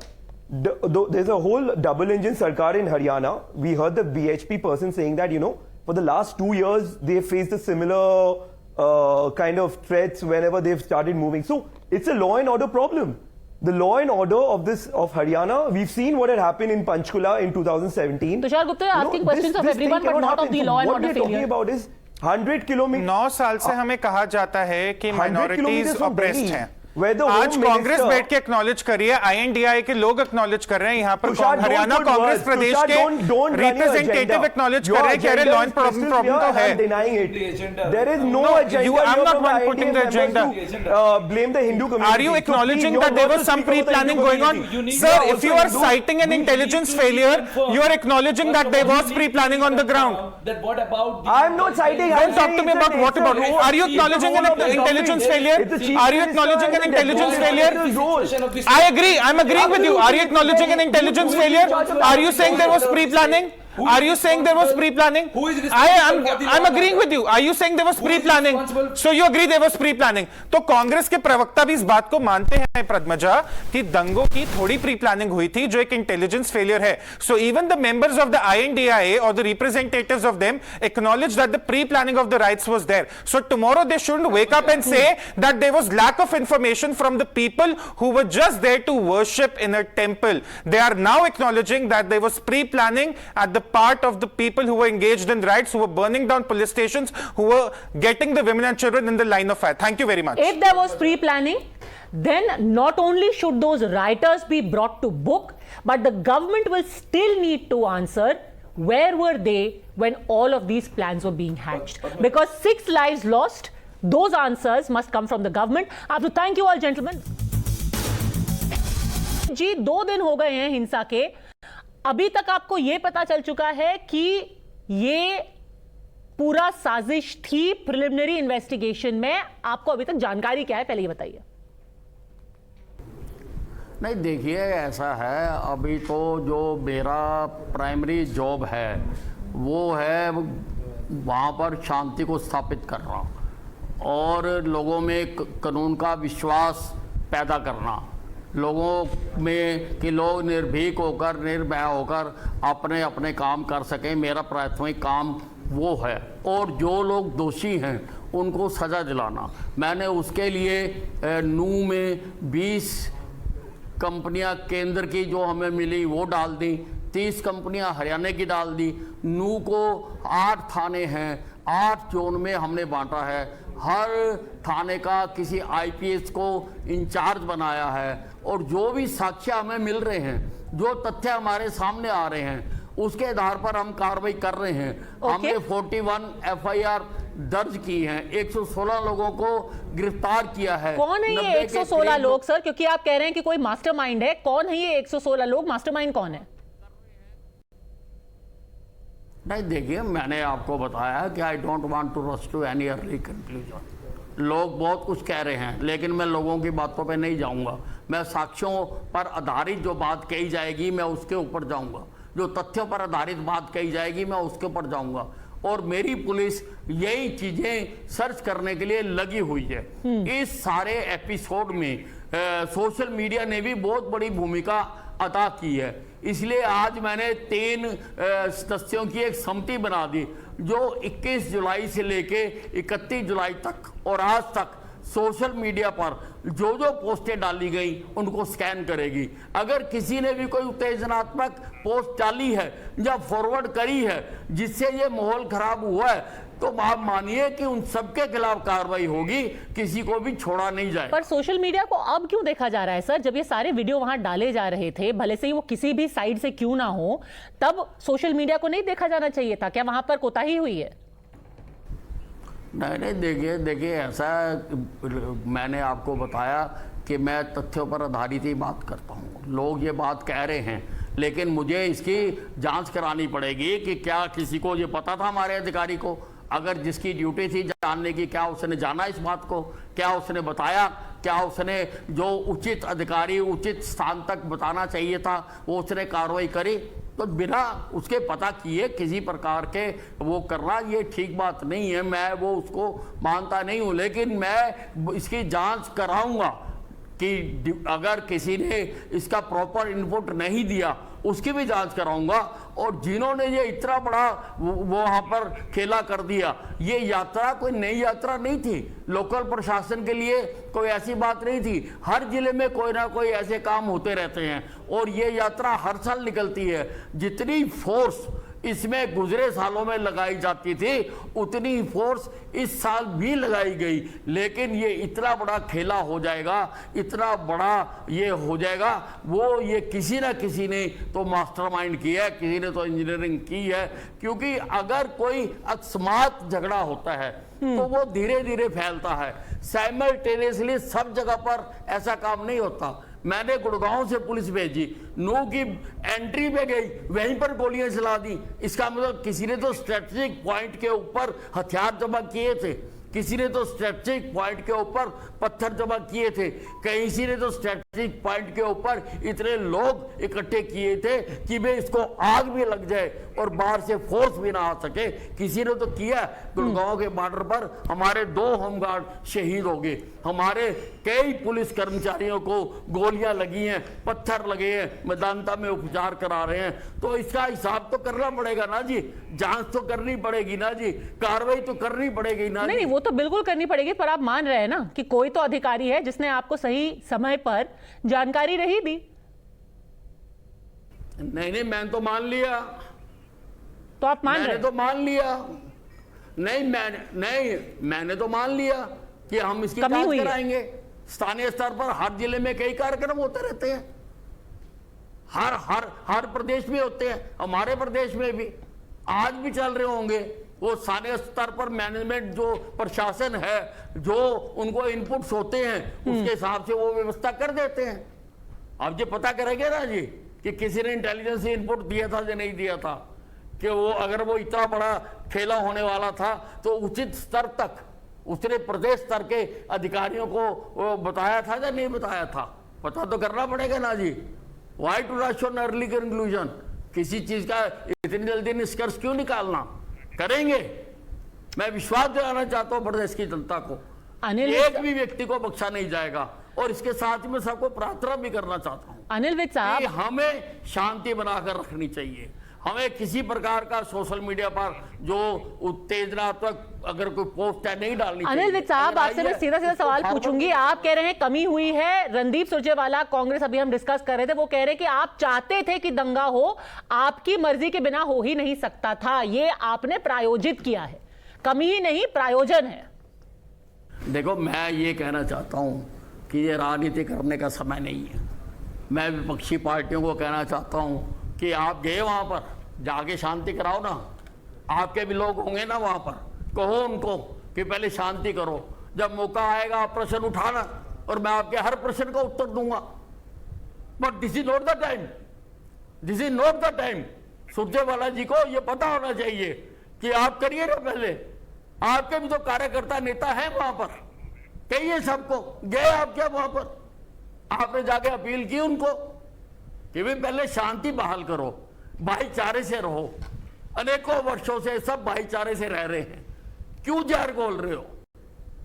There's a whole double-engine sarkar in Haryana. We heard the BHP person saying that, for the last 2 years, they faced a similar kind of threats whenever they've started moving. So it's a law and order problem. The law and order of Haryana, we've seen what had happened in Panchkula in 2017. Tushar Gupta, asking questions of everyone, but not of the law and order failure. What we're talking about is 100 kilometers. 9 साल से हमें कहा जाता है कि माइनॉरिटीज ऑप्रेस्ड हैं। आज कांग्रेस बैठ के एक्नॉलेज करिए, आईएनडीआई के लोग एक्नॉलेज कर रहे हैं, यहाँ पर हरियाणा कांग्रेस प्रदेश के रिप्रेजेंटेटिव एक्नॉलेज कर रहे हैं कि अरे लॉ एंड प्रॉब्लम तो है। There is no agenda. I'm not one putting the agenda. Blame the Hindu community. Are you acknowledging that there was some pre-planning going on? Sir, if you are citing an intelligence failure, you are acknowledging that there was pre-planning on the ground. I'm not citing. Don't talk to me about what about. Are you acknowledging an intelligence failure? Are you acknowledging an intelligence failure? I agree. I'm agreeing with you. Are you acknowledging an intelligence failure? Are you saying there was pre-planning? Are you saying there was pre-planning? I'm agreeing with you. Are you saying there was pre-planning? So you agree there was pre-planning? तो कांग्रेस के प्रवक्ता भी इस बात को मानते हैं पद्मजा कि दंगों की थोड़ी pre-planning हुई थी जो एक intelligence failure है. So even the members of the INDIA or the representatives of them acknowledge that the pre-planning of the riots was there. So tomorrow they shouldn't wake up and say that there was lack of information from the people who were just there to worship in a temple. They are now acknowledging that there was pre-planning at the part of the people who were engaged in riots, who were burning down police stations, who were getting the women and children in the line of fire. Thank you very much. If there was pre-planning, then not only should those rioters be brought to book, but the government will still need to answer where were they when all of these plans were being hatched. Because 6 lives lost, those answers must come from the government. I have to thank you all, gentlemen. जी 2 दिन हो गए हैं हिंसा के, अभी तक आपको यह पता चल चुका है कि ये पूरा साजिश थी। प्रिलिमिनरी इन्वेस्टिगेशन में आपको अभी तक जानकारी क्या है, पहले ये बताइए। नहीं देखिए, ऐसा है, अभी तो जो मेरा प्राइमरी जॉब है वो है वहाँ पर शांति को स्थापित कर रहा हूँ और लोगों में कानून का विश्वास पैदा करना लोगों में कि लोग निर्भीक होकर निर्भय होकर अपने अपने काम कर सकें, मेरा प्राथमिक काम वो है। और जो लोग दोषी हैं उनको सज़ा दिलाना। मैंने उसके लिए नू में 20 कंपनियां केंद्र की जो हमें मिली वो डाल दी, 30 कंपनियां हरियाणा की डाल दी। नू को 8 थाने हैं, 8 जोन में हमने बांटा है। हर थाने का किसी आईपीएस को इंचार्ज बनाया है और जो भी साक्ष्य हमें मिल रहे हैं, जो तथ्य हमारे सामने आ रहे हैं, उसके आधार पर हम कार्रवाई कर रहे हैं। हमने 41 एफआईआर दर्ज की हैं, 116 लोगों को गिरफ्तार किया है। कौन है ये 116 लोग सर? क्योंकि आप कह रहे हैं कि कोई मास्टरमाइंड है, कौन है ये 116 लोग? मास्टरमाइंड कौन है? नहीं, देखिए, मैंने आपको बताया कि I don't want to rush to any early conclusion. लोग बहुत कुछ कह रहे हैं, लेकिन मैं लोगों की बातों पे नहीं जाऊंगा। मैं साक्ष्यों पर आधारित जो बात कही जाएगी मैं उसके ऊपर जाऊंगा, जो तथ्यों पर आधारित बात कही जाएगी मैं उसके ऊपर जाऊंगा। और मेरी पुलिस यही चीजें सर्च करने के लिए लगी हुई है। इस सारे एपिसोड में सोशल मीडिया ने भी बहुत बड़ी भूमिका अदा की है। इसलिए आज मैंने 3 सदस्यों की एक समिति बना दी जो 21 जुलाई से लेके 31 जुलाई तक और आज तक सोशल मीडिया पर जो जो पोस्टें डाली गई उनको स्कैन करेगी। अगर किसी ने भी कोई उत्तेजनात्मक पोस्ट डाली है या फॉरवर्ड करी है जिससे ये माहौल खराब हुआ है, तो आप मानिए कि उन सबके खिलाफ कार्रवाई होगी, किसी को भी छोड़ा नहीं जाए। पर सोशल मीडिया को अब क्यों देखा जा रहा है सर? जब ये सारे वीडियो वहां डाले जा रहे थे, भले से ही वो किसी भी साइड से क्यों ना हो, तब सोशल मीडिया को नहीं देखा जाना चाहिए था? क्या वहां पर कोताही हुई है? नहीं, देखिए ऐसा मैंने आपको बताया कि मैं तथ्यों पर आधारित ही बात करता हूँ। लोग ये बात कह रहे हैं, लेकिन मुझे इसकी जांच करानी पड़ेगी कि क्या किसी को ये पता था, हमारे अधिकारी को? अगर जिसकी ड्यूटी थी जानने की, क्या उसने जाना इस बात को? क्या उसने बताया? क्या उसने जो उचित अधिकारी उचित स्थान तक बताना चाहिए था वो उसने कार्रवाई करी? तो बिना उसके पता किए किसी प्रकार के वो करना ये ठीक बात नहीं है। मैं वो उसको मानता नहीं हूँ, लेकिन मैं इसकी जांच कराऊंगा कि अगर किसी ने इसका प्रॉपर इनपुट नहीं दिया उसकी भी जांच कराऊंगा। और जिन्होंने ये इतना बड़ा वहां पर खेला कर दिया, ये यात्रा कोई नई यात्रा नहीं थी, लोकल प्रशासन के लिए कोई ऐसी बात नहीं थी। हर जिले में कोई ना कोई ऐसे काम होते रहते हैं और ये यात्रा हर साल निकलती है। जितनी फोर्स इसमें गुजरे सालों में लगाई जाती थी उतनी फोर्स इस साल भी लगाई गई, लेकिन ये इतना बड़ा खेला हो जाएगा, इतना बड़ा ये हो जाएगा, वो ये किसी ना किसी ने तो मास्टरमाइंड किया है, किसी ने तो इंजीनियरिंग की है। क्योंकि अगर कोई अकस्मात झगड़ा होता है तो वो धीरे धीरे फैलता है, साइमल्टेनियसली सब जगह पर ऐसा काम नहीं होता। मैंने गुड़गांव से पुलिस भेजी, नू की एंट्री पे गई, वहीं पर गोलियां चला दी। इसका मतलब किसी ने तो स्ट्रेटेजिक पॉइंट के ऊपर हथियार जमा किए थे, किसी ने तो स्ट्रेटेजिक पॉइंट के ऊपर पत्थर जमा किए थे, किसी ने तो स्ट्रेटेजिक पॉइंट के ऊपर इतने लोग इकट्ठे किए थे कि भाई इसको आग भी लग जाए और बाहर से फोर्स भी ना आ सके। किसी ने तो किया। गुड़गांव के बॉर्डर पर हमारे 2 होमगार्ड शहीद हो गए, हमारे कई पुलिस कर्मचारियों को गोलियां लगी हैं, पत्थर लगे हैं, मैदानता में उपचार करा रहे हैं। तो इसका हिसाब तो करना पड़ेगा ना जी, जांच तो करनी पड़ेगी ना जी, कार्रवाई तो करनी पड़ेगी ना। नहीं, वो तो बिल्कुल करनी पड़ेगी, पर आप मान रहे हैं ना कि कोई तो अधिकारी है जिसने आपको सही समय पर जानकारी नहीं दी? नहीं, मैंने तो मान लिया। तो आप मान रहे? मैंने तो मान लिया। मैंने तो मान लिया कि हम इसकी जांच कराएंगे। स्थानीय स्तर पर हर जिले में कई कार्यक्रम होते रहते हैं, हर प्रदेश में होते हैं, हमारे प्रदेश में भी आज भी चल रहे होंगे। वो स्थानीय स्तर पर मैनेजमेंट जो प्रशासन है, जो उनको इनपुट्स होते हैं उसके हिसाब से वो व्यवस्था कर देते हैं। अब जो पता करेंगे ना जी कि किसी ने इंटेलिजेंस इनपुट दिया था या नहीं दिया था, कि वो अगर वो इतना बड़ा खेला होने वाला था तो उचित स्तर तक उसने प्रदेश स्तर के अधिकारियों को बताया था या नहीं बताया था? पता तो करना पड़ेगा ना जी। Why to rush on early conclusion? किसी चीज का इतनी जल्दी निष्कर्ष क्यों निकालना? करेंगे। मैं विश्वास दिलाना चाहता हूं प्रदेश की जनता को, एक भी व्यक्ति को बख्शा नहीं जाएगा। और इसके साथ में सबको प्रार्थना भी करना चाहता हूँ अनिल विज साहब, कि हमें शांति बनाकर रखनी चाहिए। हमें किसी प्रकार का सोशल मीडिया पर जो उत्तेजनात्मक अगर कोई पोस्ट है नहीं डालनी चाहिए। अनिल विज साहब, आपसे मैं सीधा सीधा सवाल पूछूंगी। आप कह रहे हैं कमी हुई है। रणदीप सुरजेवाला कांग्रेस, अभी हम डिस्कस कर रहे थे, वो कह रहे हैं कि आप चाहते थे कि दंगा हो, आपकी मर्जी के बिना हो ही नहीं सकता था, ये आपने प्रायोजित किया है। कमी ही नहीं, प्रायोजन है। देखो, मैं ये कहना चाहता हूं कि ये राजनीति करने का समय नहीं है। मैं विपक्षी पार्टियों को कहना चाहता हूं कि आप गए वहां पर, जाके शांति कराओ ना। आपके भी लोग होंगे ना वहां पर, कहो उनको कि पहले शांति करो, जब मौका आएगा आप प्रश्न उठाना और मैं आपके हर प्रश्न का उत्तर दूंगा। But this is not the time, this is not the time. Surjewala ji को ये पता होना चाहिए कि आप करिए ना पहले। आपके भी तो कार्यकर्ता नेता हैं वहां पर, कहिए सबको। गए आप क्या वहां पर? आपने जाके अपील की उनको कि भाई पहले शांति बहाल करो, भाईचारे से रहो। अनेकों वर्षों से सब भाईचारे से रह रहे हैं, क्यों जहर घोल रहे हो?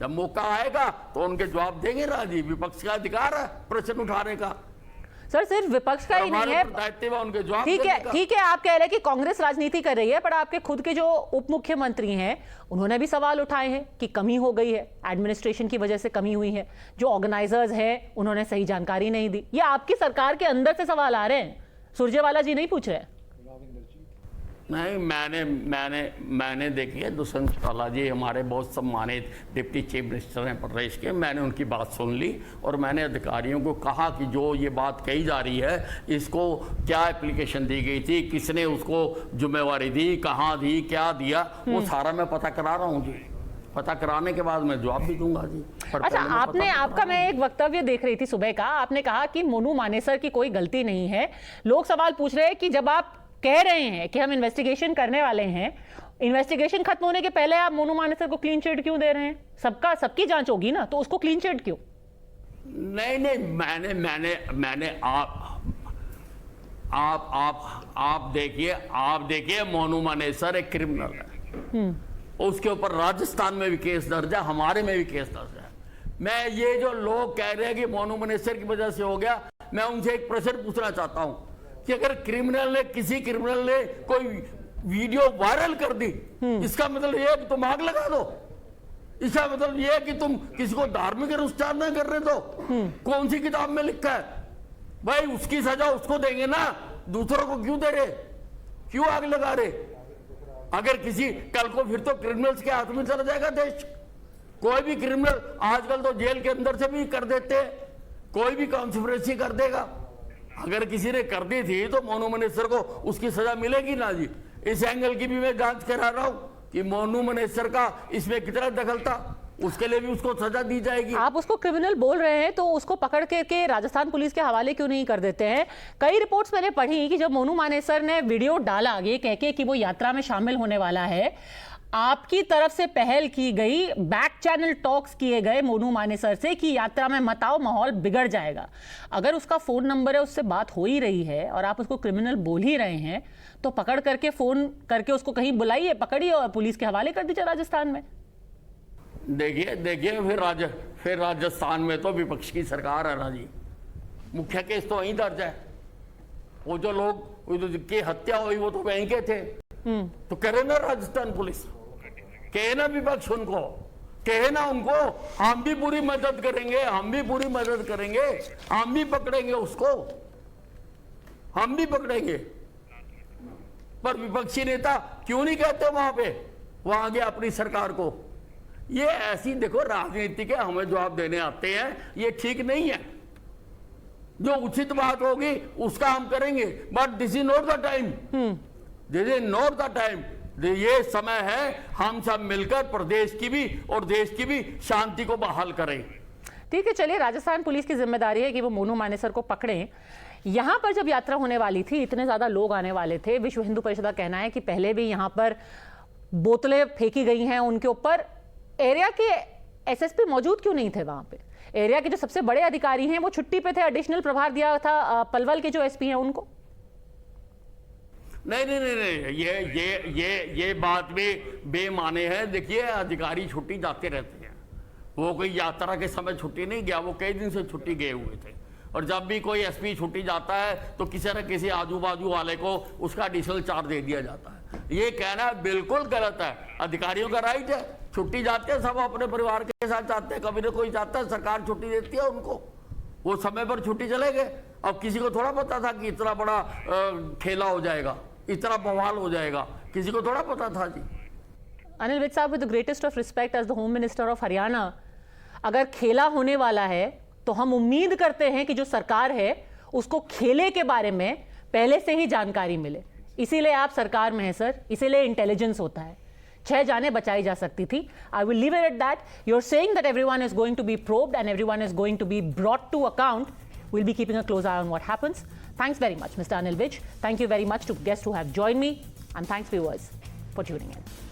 जब मौका आएगा तो उनके जवाब देंगे ना जी। विपक्ष का अधिकार है प्रश्न उठाने का। सर, सिर्फ विपक्ष का ही नहीं है, उनके जवाब ठीक है, आप कह रहे हैं कि कांग्रेस राजनीति कर रही है, पर आपके खुद के जो उप मुख्यमंत्री हैं उन्होंने भी सवाल उठाए हैं कि कमी हो गई है, एडमिनिस्ट्रेशन की वजह से कमी हुई है, जो ऑर्गेनाइजर्स हैं उन्होंने सही जानकारी नहीं दी। ये आपकी सरकार के अंदर से सवाल आ रहे हैं, सुरजेवाला जी नहीं पूछ रहे हैं। नहीं, मैंने देखिए, दुष्यंत चौटाला जी हमारे बहुत सम्मानित डिप्टी चीफ मिनिस्टर हैं प्रदेश के। मैंने उनकी बात सुन ली और मैंने अधिकारियों को कहा कि जो ये बात कही जा रही है, इसको क्या एप्लीकेशन दी गई थी, किसने उसको जिम्मेवारी दी, कहाँ दी, क्या दिया, वो सारा मैं पता करा रहा हूँ जी। पता कराने के बाद मैं जवाब भी दूंगा जी। अच्छा, आपका मैं एक वक्तव्य देख रही थी सुबह का, आपने कहा कि मोनू मानेसर की कोई गलती नहीं है। लोग सवाल पूछ रहे हैं कि जब आप कह रहे हैं कि हम इन्वेस्टिगेशन करने वाले हैं, इन्वेस्टिगेशन खत्म होने के पहले आप मोनू मानेसर को क्लीन चिट क्यों दे रहे हैं? सबकी जांच होगी ना, तो उसको क्लीन चिट क्यों? नहीं, मैंने आप देखिए मोनू मानेसर एक क्रिमिनल है। उसके ऊपर राजस्थान में भी केस दर्ज है, हमारे में भी केस दर्ज है। मैं ये जो लोग कह रहे हैं कि मोनू मानेसर की वजह से हो गया, मैं उनसे एक प्रश्न पूछना चाहता हूं कि अगर किसी क्रिमिनल ने कोई वीडियो वायरल कर दी, इसका मतलब यह है कि तुम आग लगा दो? इसका मतलब यह है कि तुम किसी को धार्मिक अनुष्ठान न कर रहे? तो कौन सी किताब में लिखा है? भाई उसकी सजा उसको देंगे ना, दूसरों को क्यों दे रहे, क्यों आग लगा रहे? अगर किसी कल को फिर तो क्रिमिनल्स के हाथ में चला जाएगा देश। कोई भी क्रिमिनल आजकल तो जेल के अंदर से भी कर देते हैं, कोई भी कॉन्स्पिरेसी कर देगा। अगर किसी ने कर दी थी तो मोनू मानेसर को उसकी सजा मिलेगी ना जी। इस एंगल की भी मैं जांच करा रहा हूं कि मोनू मानेसर का इसमें कितना दखल था, उसके लिए भी उसको सजा दी जाएगी। आप उसको क्रिमिनल बोल रहे हैं तो उसको पकड़ के राजस्थान पुलिस के हवाले क्यों नहीं कर देते हैं? कई रिपोर्ट्स मैंने पढ़ी कि जब मोनू मानेसर ने वीडियो डाला ये कह के कि वो यात्रा में शामिल होने वाला है, आपकी तरफ से पहल की गई, बैक चैनल टॉक्स किए गए मोनू मानेसर से कि यात्रा में मत आओ, माहौल बिगड़ जाएगा। अगर उसका फोन नंबर है, उससे बात हो ही रही है और आप उसको क्रिमिनल बोल ही रहे हैं, तो पकड़ करके फोन करके उसको कहीं बुलाइए, पकड़िए और पुलिस के हवाले कर दीजिए राजस्थान में। देखिए फिर राजस्थान में तो विपक्ष की सरकार है ना जी। मुख्य केस तो वहीं दर्ज है। वो जो लोग की हत्या हुई वो तो वहीं के थे। तो करे ना राजस्थान पुलिस, कहे ना विपक्ष उनको, कहे ना उनको हम भी पूरी मदद करेंगे, हम भी पूरी मदद करेंगे, हम भी पकड़ेंगे उसको, हम भी पकड़ेंगे। पर विपक्षी नेता क्यों नहीं कहते वहां पे, वहां आगे अपनी सरकार को? ये ऐसी देखो राजनीति के हमें जवाब देने आते हैं, ये ठीक नहीं है। जो उचित बात होगी उसका हम करेंगे, but this is not the time, this is not the time. ये समय है हम सब मिलकर प्रदेश की भी और देश की भी शांति को बहाल करें। ठीक है, चलिए, राजस्थान पुलिस की जिम्मेदारी है कि वो मोनू मानेसर को पकड़ें। यहां पर जब यात्रा होने वाली थी, इतने ज्यादा लोग आने वाले थे, विश्व हिंदू परिषद का कहना है कि पहले भी यहां पर बोतलें फेंकी गई हैं उनके ऊपर। एरिया के एसएसपी मौजूद क्यों नहीं थे वहां पे? एरिया के जो सबसे बड़े अधिकारी हैं वो छुट्टी पे थे, एडिशनल प्रभार दिया था पलवल के जो एसपी हैं उनको। नहीं, ये बात भी बेमाने है। देखिए, अधिकारी छुट्टी जाते रहते हैं, वो कोई यात्रा के समय छुट्टी नहीं गया, वो कई दिन से छुट्टी गए हुए थे। और जब भी कोई एसपी छुट्टी जाता है तो किसी न किसी आजू बाजू वाले को उसका एडिशनल चार्ज दे दिया जाता है। ये कहना बिल्कुल गलत है। अधिकारियों का राइट है, छुट्टी जाते हैं सब अपने परिवार के साथ जाते हैं, कभी ना कोई जाता है, सरकार छुट्टी देती है उनको, वो समय पर छुट्टी चले गए। अब किसी को थोड़ा पता था कि इतना बड़ा खेला हो जाएगा, इतना बवाल हो जाएगा, किसी को थोड़ा पता था जी। अनिल विज साहब, with the greatest of respect as the home minister of Haryana, अगर खेला होने वाला है तो हम उम्मीद करते हैं कि जो सरकार है उसको खेले के बारे में पहले से ही जानकारी मिले। इसीलिए आप सरकार में हैं सर, इसीलिए इंटेलिजेंस होता है। 6 जानें बचाई जा सकती थी। I will leave it at that. You are saying that everyone is going to be probed and everyone is going to be brought to account. We'll be keeping a close eye on what happens. Thanks very much, Mr. Anil Vij. Thank you very much to guests who have joined me, and thanks viewers for tuning in.